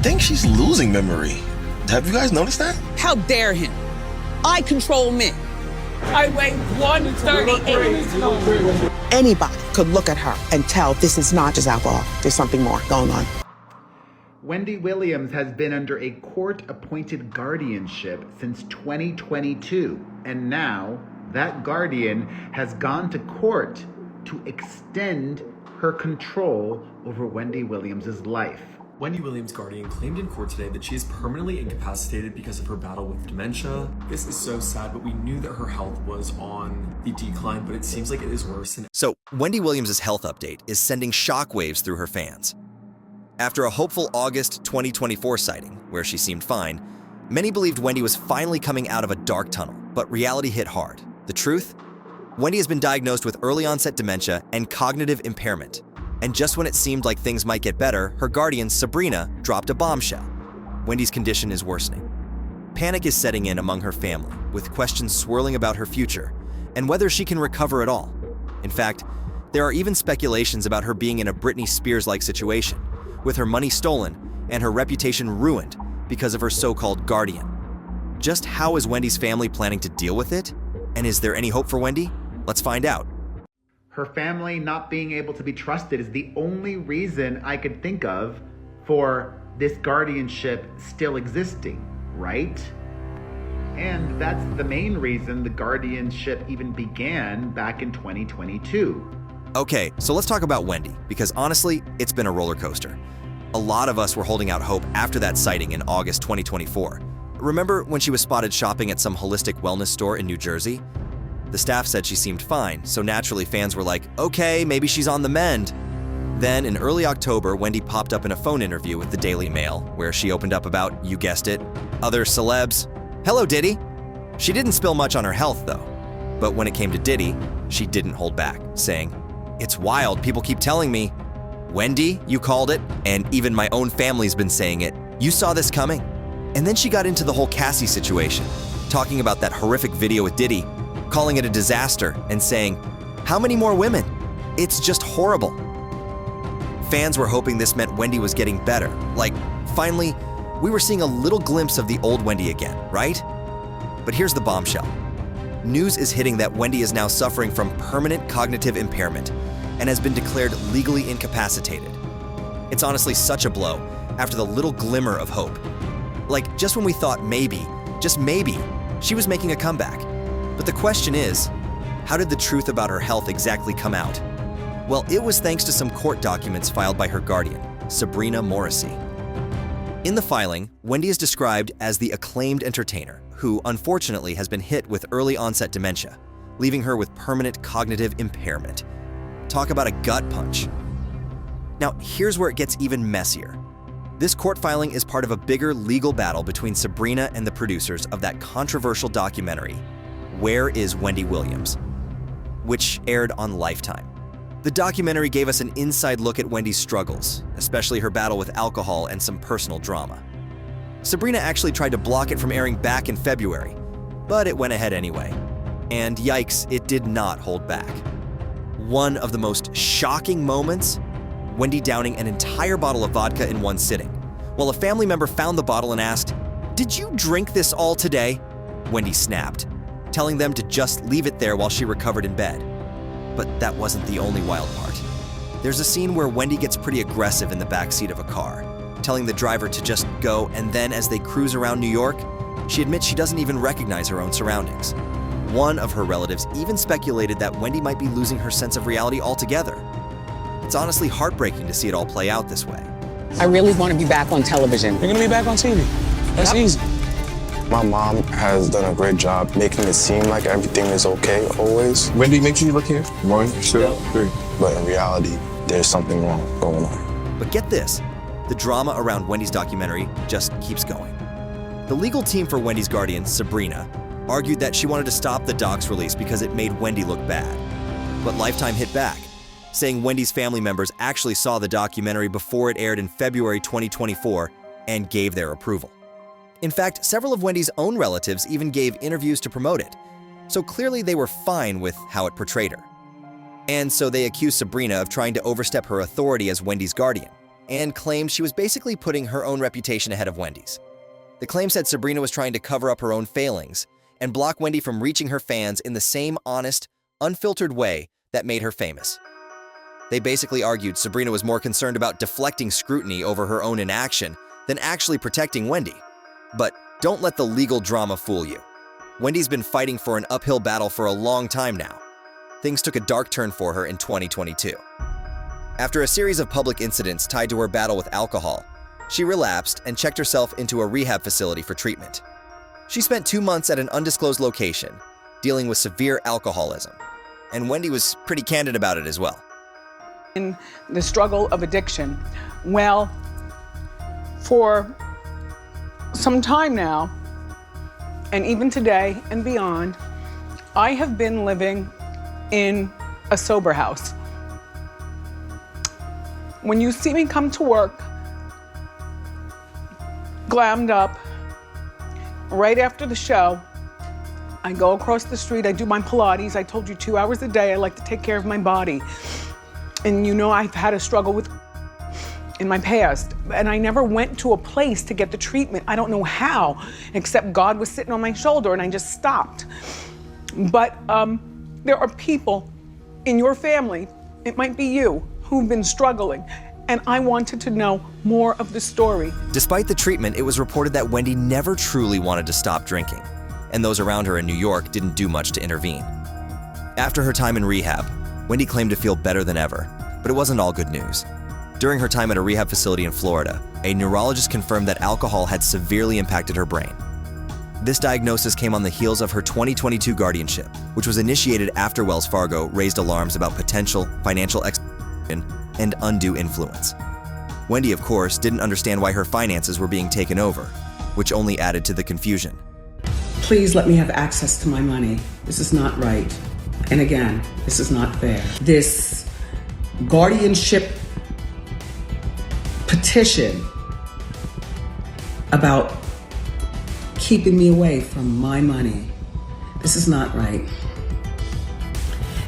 think she's losing memory. Have you guys noticed that? How dare him? I control men. I weigh 138. Anybody could look at her and tell this is not just alcohol. There's something more going on. Wendy Williams has been under a court-appointed guardianship since 2022, and now that guardian has gone to court to extend her control over Wendy Williams' life. Wendy Williams' guardian claimed in court today that she is permanently incapacitated because of her battle with dementia. This is so sad, but we knew that her health was on the decline, but it seems like it is worse. So Wendy Williams' health update is sending shockwaves through her fans. After a hopeful August 2024 sighting, where she seemed fine, many believed Wendy was finally coming out of a dark tunnel, but reality hit hard. The truth? Wendy has been diagnosed with early onset dementia and cognitive impairment. And just when it seemed like things might get better, her guardian, Sabrina, dropped a bombshell. Wendy's condition is worsening. Panic is setting in among her family, with questions swirling about her future and whether she can recover at all. In fact, there are even speculations about her being in a Britney Spears-like situation, with her money stolen and her reputation ruined because of her so-called guardian. Just how is Wendy's family planning to deal with it? And is there any hope for Wendy? Let's find out. Her family not being able to be trusted is the only reason I could think of for this guardianship still existing, right? And that's the main reason the guardianship even began back in 2022. Okay, so let's talk about Wendy, because honestly, it's been a roller coaster. A lot of us were holding out hope after that sighting in August 2024. Remember when she was spotted shopping at some holistic wellness store in New Jersey? The staff said she seemed fine, so naturally fans were like, okay, maybe she's on the mend. Then in early October, Wendy popped up in a phone interview with the Daily Mail, where she opened up about, you guessed it, other celebs. Hello, Diddy. She didn't spill much on her health, though. But when it came to Diddy, she didn't hold back, saying, it's wild, people keep telling me. Wendy, you called it, and even my own family's been saying it. You saw this coming. And then she got into the whole Cassie situation, talking about that horrific video with Diddy, calling it a disaster, and saying, how many more women? It's just horrible. Fans were hoping this meant Wendy was getting better. Like, finally, we were seeing a little glimpse of the old Wendy again, right? But here's the bombshell. News is hitting that Wendy is now suffering from permanent cognitive impairment and has been declared legally incapacitated. It's honestly such a blow after the little glimmer of hope. Like, just when we thought maybe, just maybe, she was making a comeback. But the question is, how did the truth about her health exactly come out? Well, it was thanks to some court documents filed by her guardian, Sabrina Morrissey. In the filing, Wendy is described as the acclaimed entertainer who, unfortunately, has been hit with early onset dementia, leaving her with permanent cognitive impairment. Talk about a gut punch. Now, here's where it gets even messier. This court filing is part of a bigger legal battle between Sabrina and the producers of that controversial documentary, Where is Wendy Williams?, which aired on Lifetime. The documentary gave us an inside look at Wendy's struggles, especially her battle with alcohol and some personal drama. Sabrina actually tried to block it from airing back in February, but it went ahead anyway. And yikes, it did not hold back. One of the most shocking moments, Wendy downing an entire bottle of vodka in one sitting. While a family member found the bottle and asked, "Did you drink this all today?" Wendy snapped, telling them to just leave it there while she recovered in bed. But that wasn't the only wild part. There's a scene where Wendy gets pretty aggressive in the backseat of a car, telling the driver to just go, and then as they cruise around New York, she admits she doesn't even recognize her own surroundings. One of her relatives even speculated that Wendy might be losing her sense of reality altogether. It's honestly heartbreaking to see it all play out this way. I really want to be back on television. You're gonna be back on TV. That's easy. My mom has done a great job making it seem like everything is okay always. Wendy, make sure you look here. 1, 2, 3. But in reality, there's something wrong going on. But get this, the drama around Wendy's documentary just keeps going. The legal team for Wendy's guardian, Sabrina, argued that she wanted to stop the doc's release because it made Wendy look bad. But Lifetime hit back, saying Wendy's family members actually saw the documentary before it aired in February 2024 and gave their approval. In fact, several of Wendy's own relatives even gave interviews to promote it, so clearly they were fine with how it portrayed her. And so they accused Sabrina of trying to overstep her authority as Wendy's guardian, and claimed she was basically putting her own reputation ahead of Wendy's. The claim said Sabrina was trying to cover up her own failings and block Wendy from reaching her fans in the same honest, unfiltered way that made her famous. They basically argued Sabrina was more concerned about deflecting scrutiny over her own inaction than actually protecting Wendy. But don't let the legal drama fool you. Wendy's been fighting for an uphill battle for a long time now. Things took a dark turn for her in 2022. After a series of public incidents tied to her battle with alcohol, she relapsed and checked herself into a rehab facility for treatment. She spent 2 months at an undisclosed location, dealing with severe alcoholism. And Wendy was pretty candid about it as well. In the struggle of addiction, well, for some time now, and even today and beyond, I have been living in a sober house. When you see me come to work, glammed up, right after the show, I go across the street, I do my Pilates. I told you 2 hours a day, I like to take care of my body. And you know I've had a struggle with in my past, and I never went to a place to get the treatment. I don't know how, except God was sitting on my shoulder and I just stopped. But there are people in your family, it might be you, who've been struggling, and I wanted to know more of the story. Despite the treatment, it was reported that Wendy never truly wanted to stop drinking, and those around her in New York didn't do much to intervene. After her time in rehab, Wendy claimed to feel better than ever, but it wasn't all good news. During her time at a rehab facility in Florida, a neurologist confirmed that alcohol had severely impacted her brain. This diagnosis came on the heels of her 2022 guardianship, which was initiated after Wells Fargo raised alarms about potential financial exploitation and undue influence. Wendy, of course, didn't understand why her finances were being taken over, which only added to the confusion. Please let me have access to my money. This is not right. And again, this is not fair. This guardianship petition about keeping me away from my money. This is not right.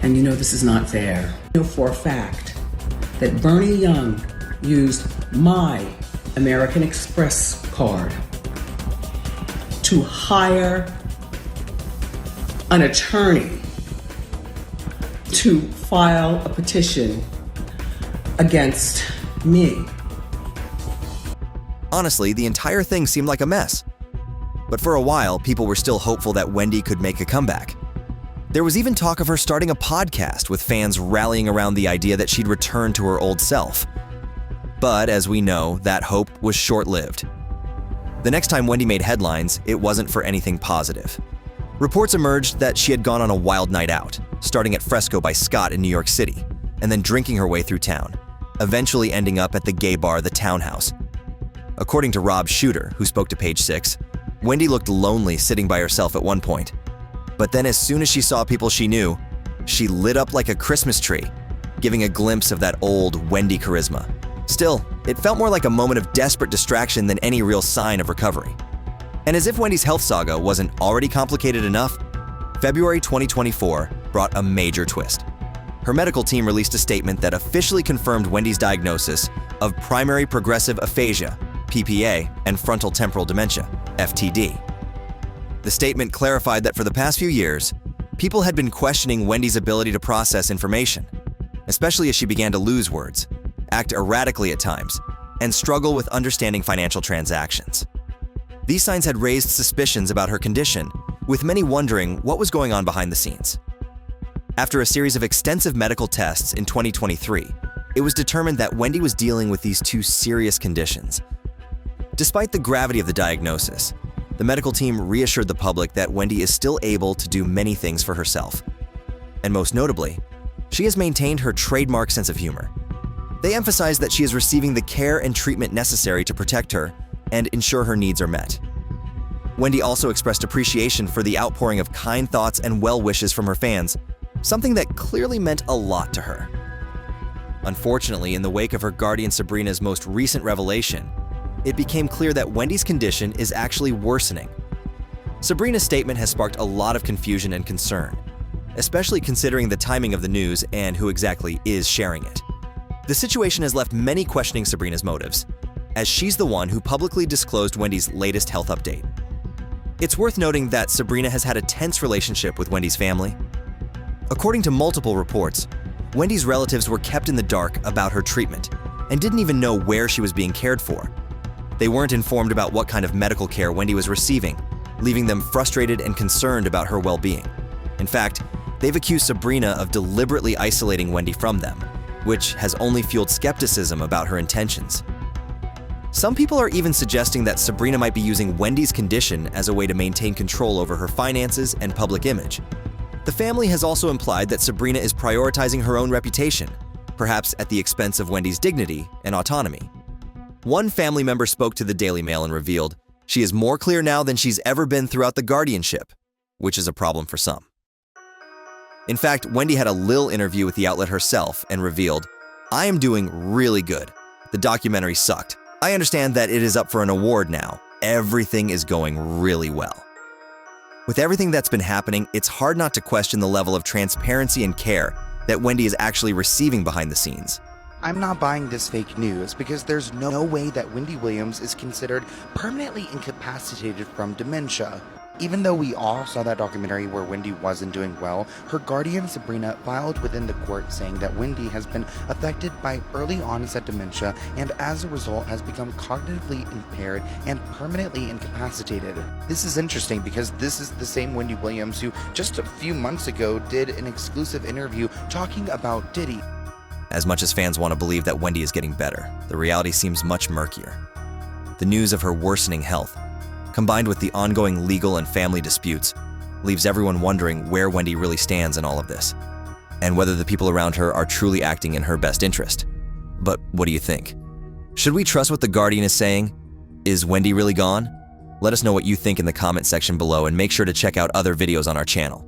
And you know this is not fair. I know for a fact that Bernie Young used my American Express card to hire an attorney to file a petition against me. Honestly, the entire thing seemed like a mess. But for a while, people were still hopeful that Wendy could make a comeback. There was even talk of her starting a podcast, with fans rallying around the idea that she'd return to her old self. But as we know, that hope was short-lived. The next time Wendy made headlines, it wasn't for anything positive. Reports emerged that she had gone on a wild night out, starting at Fresco by Scott in New York City, and then drinking her way through town, eventually ending up at the gay bar The Townhouse. According to Rob Shooter, who spoke to Page 6, Wendy looked lonely sitting by herself at one point. But then as soon as she saw people she knew, she lit up like a Christmas tree, giving a glimpse of that old Wendy charisma. Still, it felt more like a moment of desperate distraction than any real sign of recovery. And as if Wendy's health saga wasn't already complicated enough, February 2024 brought a major twist. Her medical team released a statement that officially confirmed Wendy's diagnosis of primary progressive aphasia, PPA, and frontal temporal dementia, FTD. The statement clarified that for the past few years, people had been questioning Wendy's ability to process information, especially as she began to lose words, act erratically at times, and struggle with understanding financial transactions. These signs had raised suspicions about her condition, with many wondering what was going on behind the scenes. After a series of extensive medical tests in 2023, it was determined that Wendy was dealing with these two serious conditions. Despite the gravity of the diagnosis, the medical team reassured the public that Wendy is still able to do many things for herself. And most notably, she has maintained her trademark sense of humor. They emphasize that she is receiving the care and treatment necessary to protect her and ensure her needs are met. Wendy also expressed appreciation for the outpouring of kind thoughts and well wishes from her fans, something that clearly meant a lot to her. Unfortunately, in the wake of her guardian Sabrina's most recent revelation, it became clear that Wendy's condition is actually worsening. Sabrina's statement has sparked a lot of confusion and concern, especially considering the timing of the news and who exactly is sharing it. The situation has left many questioning Sabrina's motives, as she's the one who publicly disclosed Wendy's latest health update. It's worth noting that Sabrina has had a tense relationship with Wendy's family. According to multiple reports, Wendy's relatives were kept in the dark about her treatment and didn't even know where she was being cared for. They weren't informed about what kind of medical care Wendy was receiving, leaving them frustrated and concerned about her well-being. In fact, they've accused Sabrina of deliberately isolating Wendy from them, which has only fueled skepticism about her intentions. Some people are even suggesting that Sabrina might be using Wendy's condition as a way to maintain control over her finances and public image. The family has also implied that Sabrina is prioritizing her own reputation, perhaps at the expense of Wendy's dignity and autonomy. One family member spoke to the Daily Mail and revealed, "She is more clear now than she's ever been throughout the guardianship," which is a problem for some. In fact, Wendy had a Lil interview with the outlet herself and revealed, "I am doing really good. The documentary sucked. I understand that it is up for an award now. Everything is going really well." With everything that's been happening, it's hard not to question the level of transparency and care that Wendy is actually receiving behind the scenes. I'm not buying this fake news because there's no way that Wendy Williams is considered permanently incapacitated from dementia. Even though we all saw that documentary where Wendy wasn't doing well, her guardian Sabrina filed within the court saying that Wendy has been affected by early onset dementia and as a result has become cognitively impaired and permanently incapacitated. This is interesting because this is the same Wendy Williams who just a few months ago did an exclusive interview talking about Diddy. As much as fans want to believe that Wendy is getting better, the reality seems much murkier. The news of her worsening health, combined with the ongoing legal and family disputes, leaves everyone wondering where Wendy really stands in all of this, and whether the people around her are truly acting in her best interest. But what do you think? Should we trust what The Guardian is saying? Is Wendy really gone? Let us know what you think in the comment section below and make sure to check out other videos on our channel.